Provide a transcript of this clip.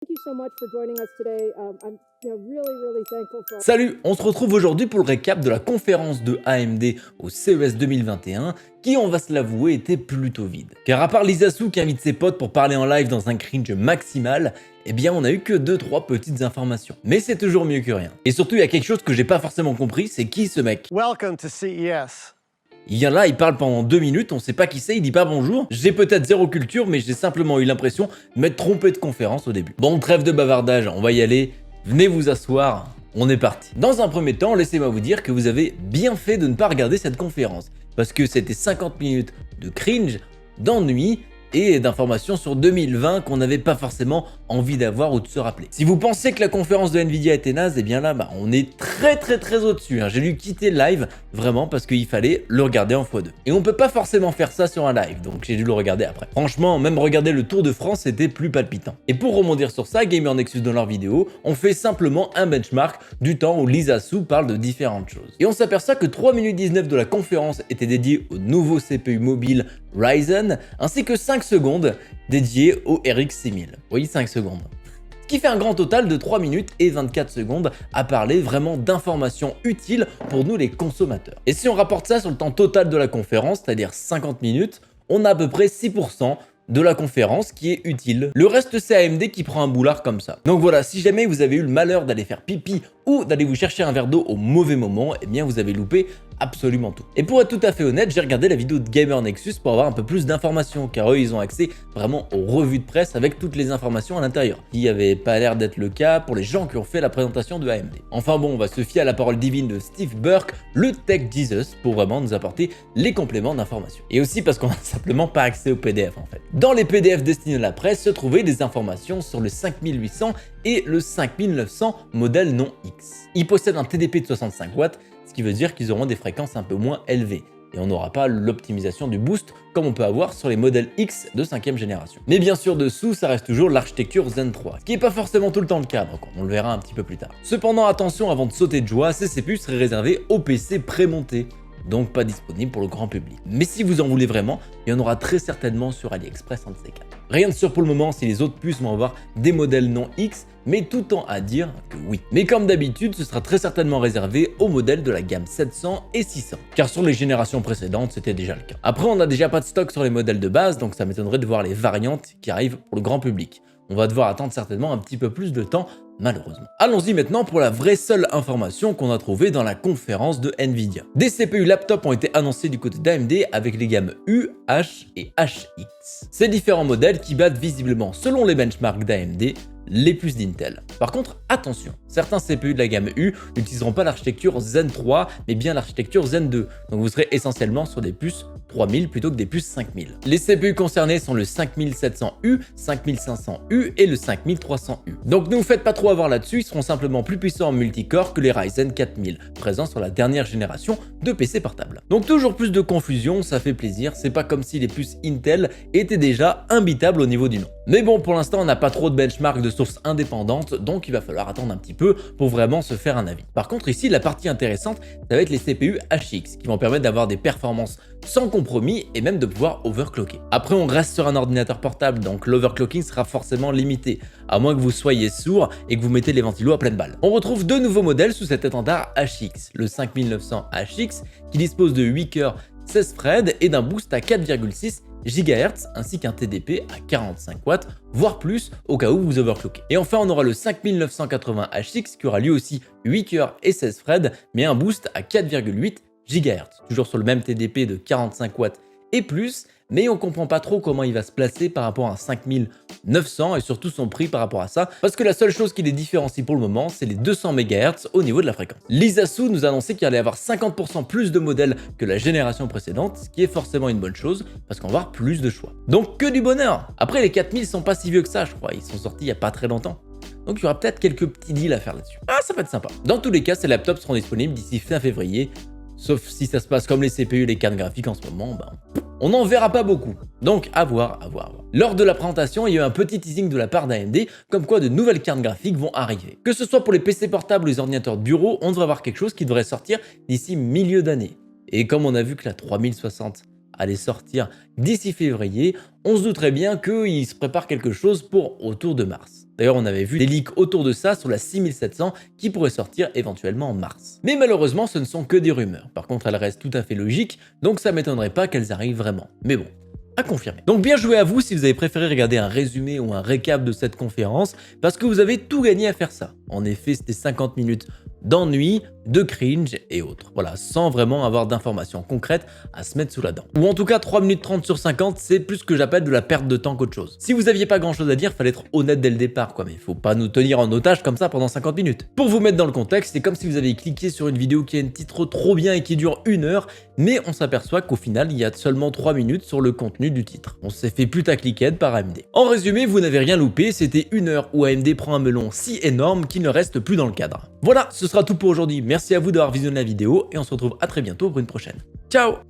Thank you so much for joining us today. I'm really thankful for. Salut, on se retrouve aujourd'hui pour le récap de la conférence de AMD au CES 2021 qui, on va se l'avouer, était plutôt vide. Car à part Lisa Su qui invite ses potes pour parler en live dans un cringe maximal, eh bien on a eu que 2-3 petites informations. Mais c'est toujours mieux que rien. Et surtout il y a quelque chose que j'ai pas forcément compris, c'est qui ce mec? Welcome to CES. Il vient là, il parle pendant 2 minutes, on sait pas qui c'est, il dit pas bonjour. J'ai peut-être zéro culture, mais j'ai simplement eu l'impression de m'être trompé de conférence au début. Bon, trêve de bavardage, on va y aller. Venez vous asseoir, on est parti. Dans un premier temps, laissez-moi vous dire que vous avez bien fait de ne pas regarder cette conférence. Parce que c'était 50 minutes de cringe, d'ennui et d'informations sur 2020 qu'on n'avait pas forcément envie d'avoir ou de se rappeler. Si vous pensez que la conférence de Nvidia était naze, et bien là, on est très au-dessus. J'ai dû quitter le live, vraiment, parce qu'il fallait le regarder en x2. Et on peut pas forcément faire ça sur un live, donc j'ai dû le regarder après. Franchement, même regarder le Tour de France, c'était plus palpitant. Et pour rebondir sur ça, Gamer Nexus dans leur vidéo, on fait simplement un benchmark du temps où Lisa Su parle de différentes choses. Et on s'aperçoit que 3 minutes 19 de la conférence était dédiée au nouveau CPU mobile Ryzen, ainsi que 5 secondes dédiées au RX 6000. Oui, 5 secondes. Ce qui fait un grand total de 3 minutes et 24 secondes à parler vraiment d'informations utiles pour nous les consommateurs. Et si on rapporte ça sur le temps total de la conférence, c'est-à-dire 50 minutes, on a à peu près 6% de la conférence qui est utile. Le reste, c'est AMD qui prend un boulard comme ça. Donc voilà, si jamais vous avez eu le malheur d'aller faire pipi ou d'aller vous chercher un verre d'eau au mauvais moment, eh bien vous avez loupé absolument tout. Et pour être tout à fait honnête, j'ai regardé la vidéo de Gamer Nexus pour avoir un peu plus d'informations, car eux, ils ont accès vraiment aux revues de presse avec toutes les informations à l'intérieur, qui n'avait pas l'air d'être le cas pour les gens qui ont fait la présentation de AMD. Enfin bon, on va se fier à la parole divine de Steve Burke, le Tech Jesus, pour vraiment nous apporter les compléments d'informations. Et aussi parce qu'on n'a simplement pas accès aux PDF en fait. Dans les PDF destinés à la presse se trouvaient des informations sur le 5800 et le 5900 modèle non X. Ils possèdent un TDP de 65 watts, ce qui veut dire qu'ils auront des fréquences un peu moins élevées. Et on n'aura pas l'optimisation du boost comme on peut avoir sur les modèles X de 5e génération. Mais bien sûr, dessous, ça reste toujours l'architecture Zen 3, ce qui n'est pas forcément tout le temps le cas, donc on le verra un petit peu plus tard. Cependant, attention, avant de sauter de joie, ces CPU seraient réservés aux PC prémontés, donc pas disponible pour le grand public. Mais si vous en voulez vraiment, il y en aura très certainement sur AliExpress un de ces quatre. Rien de sûr pour le moment si les autres puces vont avoir des modèles non X, mais tout tend à dire que oui. Mais comme d'habitude, ce sera très certainement réservé aux modèles de la gamme 700 et 600, car sur les générations précédentes, c'était déjà le cas. Après, on n'a déjà pas de stock sur les modèles de base, donc ça m'étonnerait de voir les variantes qui arrivent pour le grand public. On va devoir attendre certainement un petit peu plus de temps, malheureusement. Allons-y maintenant pour la vraie seule information qu'on a trouvée dans la conférence de Nvidia. Des CPU laptop ont été annoncés du côté d'AMD avec les gammes U, H et HX. Ces différents modèles qui battent visiblement, selon les benchmarks d'AMD, les puces d'Intel. Par contre, attention, certains CPU de la gamme U n'utiliseront pas l'architecture Zen 3, mais bien l'architecture Zen 2, donc vous serez essentiellement sur des puces 3000 plutôt que des puces 5000. Les CPU concernés sont le 5700U, 5500U et le 5300U. Donc ne vous faites pas trop avoir là-dessus, ils seront simplement plus puissants en multicore que les Ryzen 4000, présents sur la dernière génération de PC portables. Donc toujours plus de confusion, ça fait plaisir, c'est pas comme si les puces Intel étaient déjà imbitables au niveau du nom. Mais bon, pour l'instant, on n'a pas trop de benchmark de sources indépendantes, donc il va falloir attendre un petit peu pour vraiment se faire un avis. Par contre, ici, la partie intéressante, ça va être les CPU HX, qui vont permettre d'avoir des performances sans compromis et même de pouvoir overclocker. Après, on reste sur un ordinateur portable, donc l'overclocking sera forcément limité, à moins que vous soyez sourd et que vous mettez les ventilos à pleine balle. On retrouve deux nouveaux modèles sous cet étendard HX, le 5900 HX, qui dispose de 8 cœurs 16 threads et d'un boost à 4,6 GHz ainsi qu'un TDP à 45 watts, voire plus au cas où vous overclockez. Et enfin, on aura le 5980 HX qui aura lui aussi 8 cœurs et 16 threads, mais un boost à 4,8 GHz, toujours sur le même TDP de 45 watts et plus, mais on comprend pas trop comment il va se placer par rapport à un 5900 et surtout son prix par rapport à ça, parce que la seule chose qui les différencie pour le moment, c'est les 200 MHz au niveau de la fréquence. Lisa Su nous a annoncé qu'il allait y avoir 50% plus de modèles que la génération précédente, ce qui est forcément une bonne chose, parce qu'on va avoir plus de choix. Donc que du bonheur. Après, les 4000 sont pas si vieux que ça, je crois, ils sont sortis il y a pas très longtemps. Donc il y aura peut-être quelques petits deals à faire là-dessus. Ah, ça va être sympa. Dans tous les cas, ces laptops seront disponibles d'ici fin février, sauf si ça se passe comme les CPU et les cartes graphiques en ce moment, on n'en verra pas beaucoup. Donc à voir. Lors de la présentation, il y a eu un petit teasing de la part d'AMD, comme quoi de nouvelles cartes graphiques vont arriver. Que ce soit pour les PC portables ou les ordinateurs de bureau, on devrait avoir quelque chose qui devrait sortir d'ici milieu d'année. Et comme on a vu que la 3060 allait sortir d'ici février, on se douterait bien qu'il se prépare quelque chose pour autour de mars. D'ailleurs, on avait vu des leaks autour de ça sur la 6700 qui pourrait sortir éventuellement en mars. Mais malheureusement, ce ne sont que des rumeurs. Par contre, elles restent tout à fait logiques, donc ça m'étonnerait pas qu'elles arrivent vraiment. Mais bon, à confirmer. Donc bien joué à vous si vous avez préféré regarder un résumé ou un récap de cette conférence, parce que vous avez tout gagné à faire ça. En effet, c'était 50 minutes d'ennui, de cringe et autres. Voilà, sans vraiment avoir d'informations concrètes à se mettre sous la dent. Ou en tout cas, 3 minutes 30 sur 50, c'est plus ce que j'appelle de la perte de temps qu'autre chose. Si vous aviez pas grand chose à dire, fallait être honnête dès le départ, quoi, mais faut pas nous tenir en otage comme ça pendant 50 minutes. Pour vous mettre dans le contexte, c'est comme si vous avez cliqué sur une vidéo qui a un titre trop bien et qui dure 1 heure, mais on s'aperçoit qu'au final, il y a seulement 3 minutes sur le contenu du titre. On s'est fait putacliquette par AMD. En résumé, vous n'avez rien loupé, c'était 1 heure où AMD prend un melon si énorme qu'il ne reste plus dans le cadre. Voilà, ce sera tout pour aujourd'hui. Merci à vous d'avoir visionné la vidéo et on se retrouve à très bientôt pour une prochaine. Ciao!